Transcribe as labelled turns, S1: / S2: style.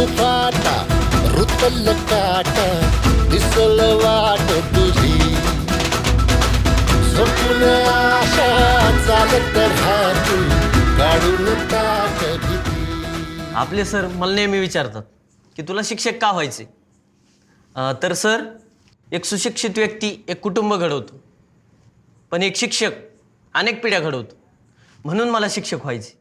S1: मुफाटा रुतल काटा दिसल वाट तुझी स्वप्न आशा चालत राहतो काढून टाक भीती.
S2: आपले सर मला नेहमी विचारतात की तुला शिक्षक का व्हायचे. तर सर, एक सुशिक्षित व्यक्ती एक कुटुंब घडवतो, पण एक शिक्षक अनेक पिढ्या घडवतो. म्हणून मला शिक्षक व्हायचे.